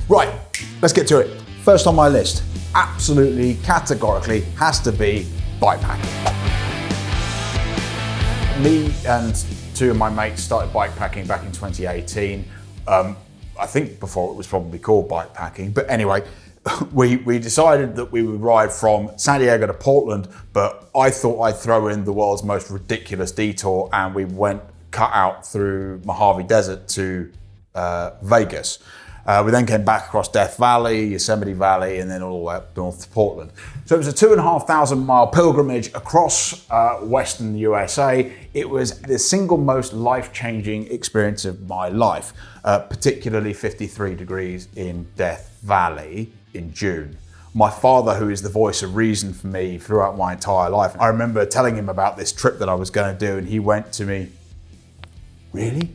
Right, let's get to it. First on my list, absolutely, categorically, has to be bike packing. Me and two of my mates started bike packing back in 2018. I think before it was probably called bike packing, but anyway, we decided that we would ride from San Diego to Portland, but I thought I'd throw in the world's most ridiculous detour, and we went cut out through Mojave Desert to Vegas. We then came back across Death Valley, Yosemite Valley, and then all the way up north to Portland. So it was a 2,500 mile pilgrimage across Western USA. It was the single most life-changing experience of my life, particularly 53 degrees in Death Valley in June. My father, who is the voice of reason for me throughout my entire life, I remember telling him about this trip that I was going to do, and he went to me, "Really?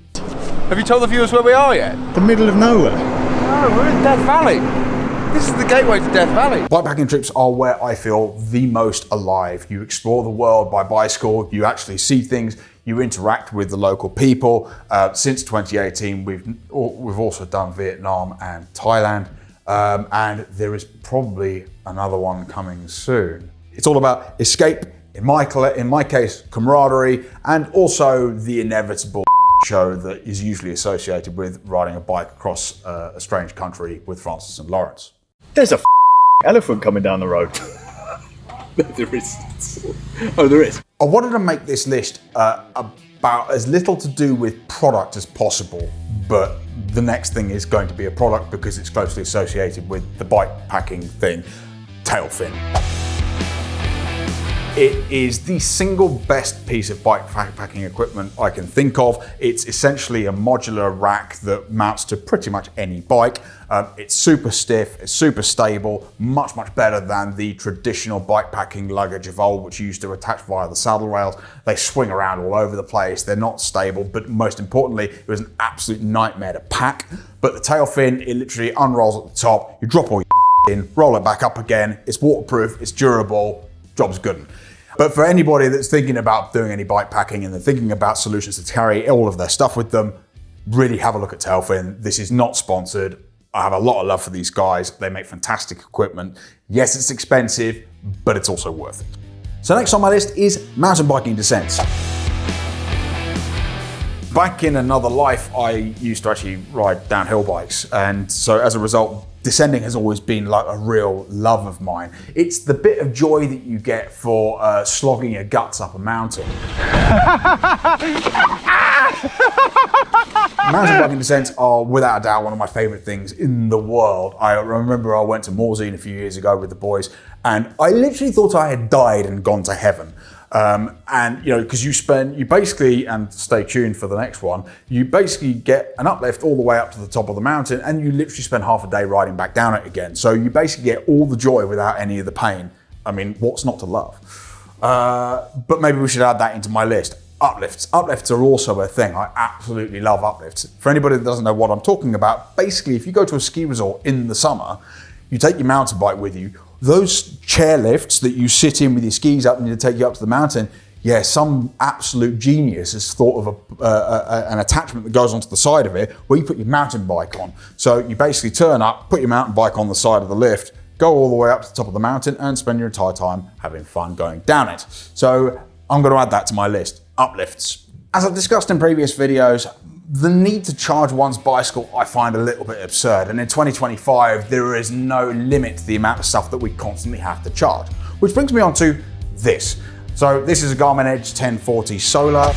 Have you told the viewers where we are yet? The middle of nowhere. No, we're in Death Valley. This is the gateway to Death Valley. Bikepacking trips are where I feel the most alive. You explore the world by bicycle, you actually see things, you interact with the local people. Since 2018, we've also done Vietnam and Thailand, and there is probably another one coming soon. It's all about escape, in my case, camaraderie, and also the inevitable show that is usually associated with riding a bike across a strange country with Francis and Lawrence. There's a elephant coming down the road. There is. Oh, there is. I wanted to make this list about as little to do with product as possible, but the next thing is going to be a product because it's closely associated with the bike packing thing, Tailfin. It is the single best piece of bike packing equipment I can think of. It's essentially a modular rack that mounts to pretty much any bike. It's super stiff, it's super stable, much better than the traditional bike packing luggage of old, which you used to attach via the saddle rails. They swing around all over the place, they're not stable, but most importantly, it was an absolute nightmare to pack. But the Tailfin, it literally unrolls at the top, you drop all your in, roll it back up again, it's waterproof, it's durable, job's good. But for anybody that's thinking about doing any bike packing and they're thinking about solutions to carry all of their stuff with them, really have a look at Tailfin. This is not sponsored. I have a lot of love for these guys. They make fantastic equipment. Yes, it's expensive, but it's also worth it. So next on my list is mountain biking descents. Back in another life, I used to actually ride downhill bikes. And so as a result, descending has always been like a real love of mine. It's the bit of joy that you get for slogging your guts up a mountain. Mountain biking descents are without a doubt one of my favorite things in the world. I remember I went to Morzine a few years ago with the boys, and I literally thought I had died and gone to heaven. And you know, because you basically, and stay tuned for the next one, you basically get an uplift all the way up to the top of the mountain, and you literally spend half a day riding back down it again. So you basically get all the joy without any of the pain. I mean, what's not to love? But maybe we should add that into my list. Uplifts. Uplifts are also a thing. I absolutely love uplifts. For anybody that doesn't know what I'm talking about, basically if you go to a ski resort in the summer, you take your mountain bike with you, those chair lifts that you sit in with your skis up and they take you up to the mountain, yeah, some absolute genius has thought of an attachment that goes onto the side of it where you put your mountain bike on. So you basically turn up, put your mountain bike on the side of the lift, go all the way up to the top of the mountain and spend your entire time having fun going down it. So I'm going to add that to my list, uplifts. As I've discussed in previous videos, the need to charge one's bicycle I find a little bit absurd, and in 2025 there is no limit to the amount of stuff that we constantly have to charge. Which brings me on to this. So this is a Garmin Edge 1040 Solar.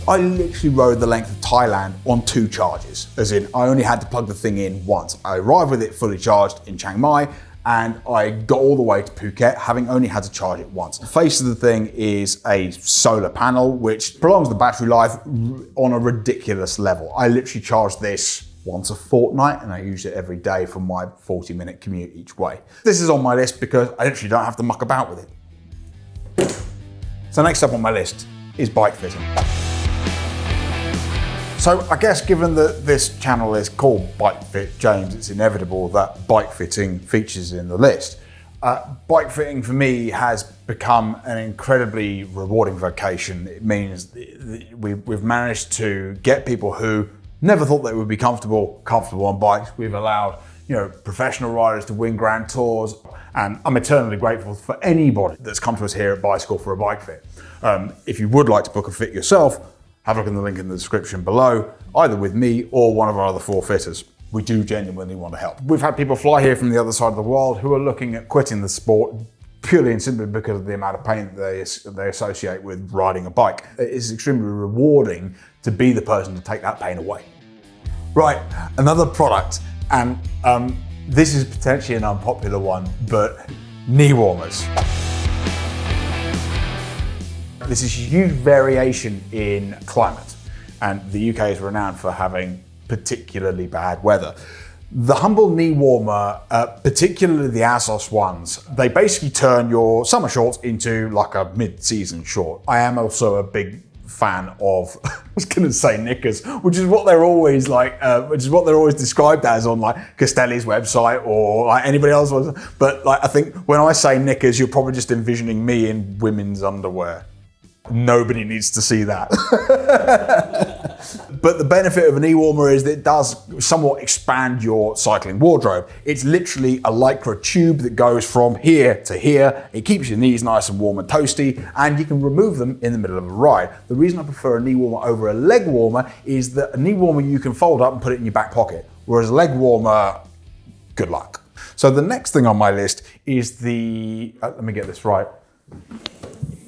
I literally rode the length of Thailand on 2 charges, as in I only had to plug the thing in once. I arrived with it fully charged in Chiang Mai, and I got all the way to Phuket having only had to charge it once. The face of the thing is a solar panel which prolongs the battery life on a ridiculous level. I literally charge this once a fortnight and I use it every day for my 40-minute commute each way. This is on my list because I literally don't have to muck about with it. So next up on my list is bike fitting. So I guess given that this channel is called Bikefit James, it's inevitable that bike fitting features in the list. Bike fitting for me has become an incredibly rewarding vocation. It means we've managed to get people who Never thought that it would be comfortable on bikes. We've allowed, professional riders to win grand tours, and I'm eternally grateful for anybody that's come to us here at Bicycle for a bike fit. If you would like to book a fit yourself, have a look in the link in the description below, either with me or one of our other 4 fitters. We do genuinely want to help. We've had people fly here from the other side of the world who are looking at quitting the sport purely and simply because of the amount of pain that they associate with riding a bike. It's extremely rewarding to be the person to take that pain away. Right, another product, and this is potentially an unpopular one, but knee warmers. This is a huge variation in climate, and the UK is renowned for having particularly bad weather. The Humble knee warmer, particularly the ASOS ones, they basically turn your summer shorts into like a mid-season short. I am also a big fan of, I was going to say knickers, which is what they're always described as on like Castelli's website or like anybody else. But like I think when I say knickers, you're probably just envisioning me in women's underwear. Nobody needs to see that. But the benefit of a knee warmer is that it does somewhat expand your cycling wardrobe. It's literally a Lycra tube that goes from here to here. It keeps your knees nice and warm and toasty, and you can remove them in the middle of a ride. The reason I prefer a knee warmer over a leg warmer is that a knee warmer you can fold up and put it in your back pocket, whereas a leg warmer, good luck. So the next thing on my list is the, let me get this right,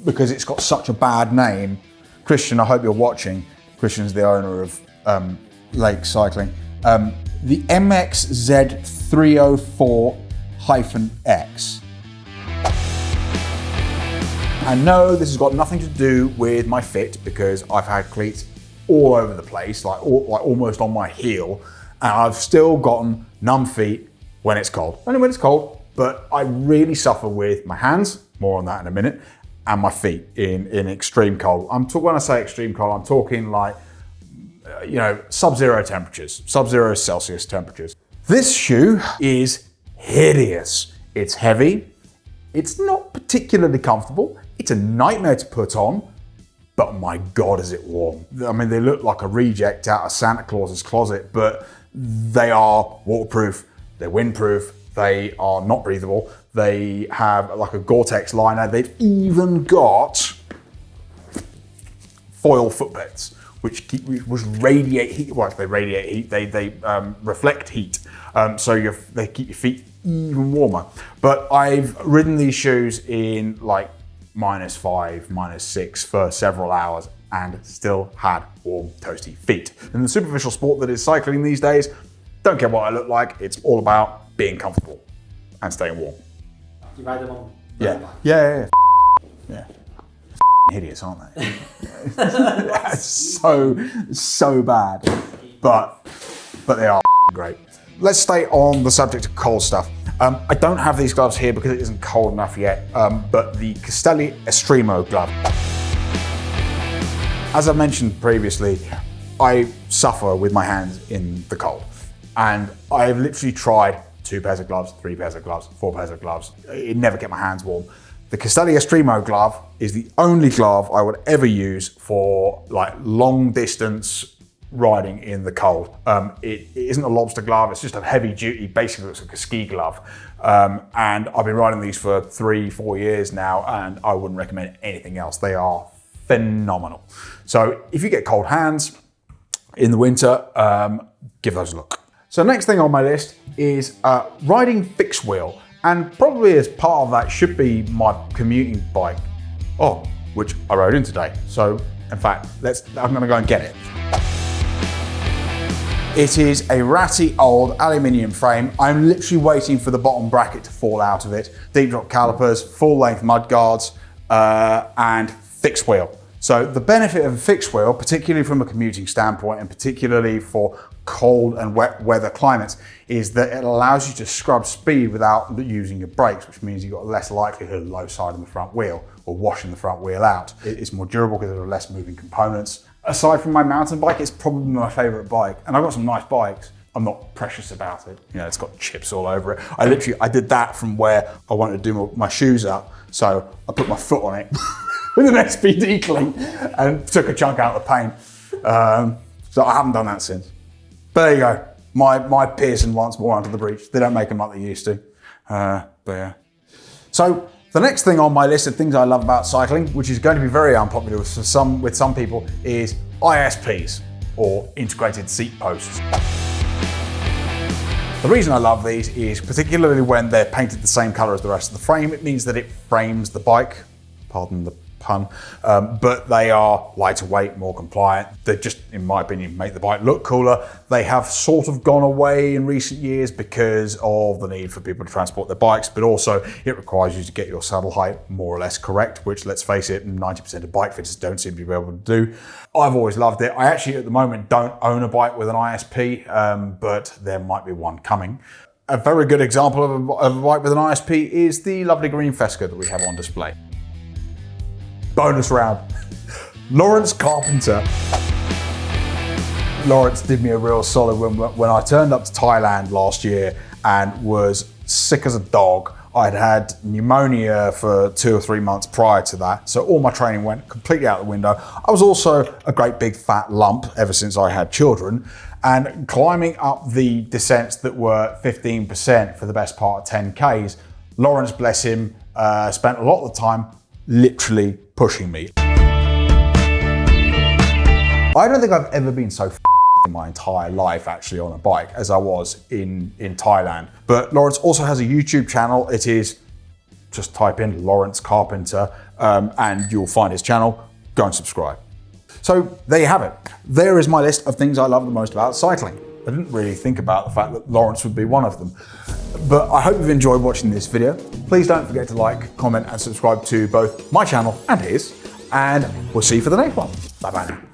because it's got such a bad name. Christian, I hope you're watching. Christian's the owner of Lake Cycling. The MXZ304-X. And no, this has got nothing to do with my fit because I've had cleats all over the place, like almost on my heel, and I've still gotten numb feet when it's cold. Only when it's cold, but I really suffer with my hands, more on that in a minute, and my feet in extreme cold. When I say extreme cold, I'm talking like, sub-zero temperatures, sub-zero Celsius temperatures. This shoe is hideous. It's heavy. It's not particularly comfortable. It's a nightmare to put on, but my God, is it warm. I mean, they look like a reject out of Santa Claus's closet, but they are waterproof, they're windproof, they are not breathable. They have like a Gore-Tex liner. They've even got foil footbeds, which radiate heat. Well, they radiate heat. They reflect heat. So they keep your feet even warmer. But I've ridden these shoes in like -5, -6 for several hours and still had warm, toasty feet. In the superficial sport that is cycling these days, don't care what I look like. It's all about being comfortable and staying warm. You ride them on? Yeah. Hideous, aren't they? so bad, but they are great. Let's stay on the subject of cold stuff. I don't have these gloves here because it isn't cold enough yet, but the Castelli Estremo glove. As I mentioned previously, I suffer with my hands in the cold, and I've literally tried 2 pairs of gloves, 3 pairs of gloves, 4 pairs of gloves. It never get my hands warm. The Castelli Estremo glove is the only glove I would ever use for like long distance riding in the cold. It isn't a lobster glove, it's just a heavy duty, basically looks like a ski glove. And I've been riding these for 3-4 years now, and I wouldn't recommend anything else. They are phenomenal. So if you get cold hands in the winter, give those a look. So next thing on my list is riding fixed wheel, and probably as part of that should be my commuting bike, which I rode in today. So in fact, I'm gonna go and get it. It is a ratty old aluminium frame. I'm literally waiting for the bottom bracket to fall out of it. Deep drop calipers, full length mud guards, and fixed wheel. So the benefit of a fixed wheel, particularly from a commuting standpoint and particularly for cold and wet weather climates, is that it allows you to scrub speed without using your brakes, which means you've got less likelihood of low side on the front wheel or washing the front wheel out. It's more durable because there are less moving components. Aside from my mountain bike, it's probably my favorite bike, and I've got some nice bikes. I'm not precious about it. It's got chips all over it. I did that from where I wanted to do my shoes up, so I put my foot on it with an SPD cleat and took a chunk out of the paint. So I haven't done that since. But there you go. My Pearson wants more under the breech. They don't make them like they used to. But yeah. So the next thing on my list of things I love about cycling, which is going to be very unpopular with some people, is ISPs, or integrated seat posts. The reason I love these is particularly when they're painted the same color as the rest of the frame. It means that it frames the bike, pardon the pun, but they are lighter weight, more compliant. They just, in my opinion, make the bike look cooler. They have sort of gone away in recent years because of the need for people to transport their bikes, but also it requires you to get your saddle height more or less correct, which, let's face it, 90% of bike fitters don't seem to be able to do. I've always loved it. I actually, at the moment, don't own a bike with an ISP, but there might be one coming. A very good example of a bike with an ISP is the lovely green Fesca that we have on display. Bonus round. Lawrence Carpenter. Lawrence did me a real solid when I turned up to Thailand last year and was sick as a dog. I'd had pneumonia for 2 or 3 months prior to that, so all my training went completely out the window. I was also a great big fat lump ever since I had children, and climbing up the descents that were 15% for the best part of 10Ks, Lawrence, bless him, spent a lot of the time literally pushing me. I don't think I've ever been so in my entire life actually on a bike as I was in Thailand. But Lawrence also has a YouTube channel. It is, just type in Lawrence Carpenter and you'll find his channel. Go and subscribe. So there you have it. There is my list of things I love the most about cycling. I didn't really think about the fact that Lawrence would be one of them. But I hope you've enjoyed watching this video. Please don't forget to like, comment and subscribe to both my channel and his. And we'll see you for the next one. Bye bye now.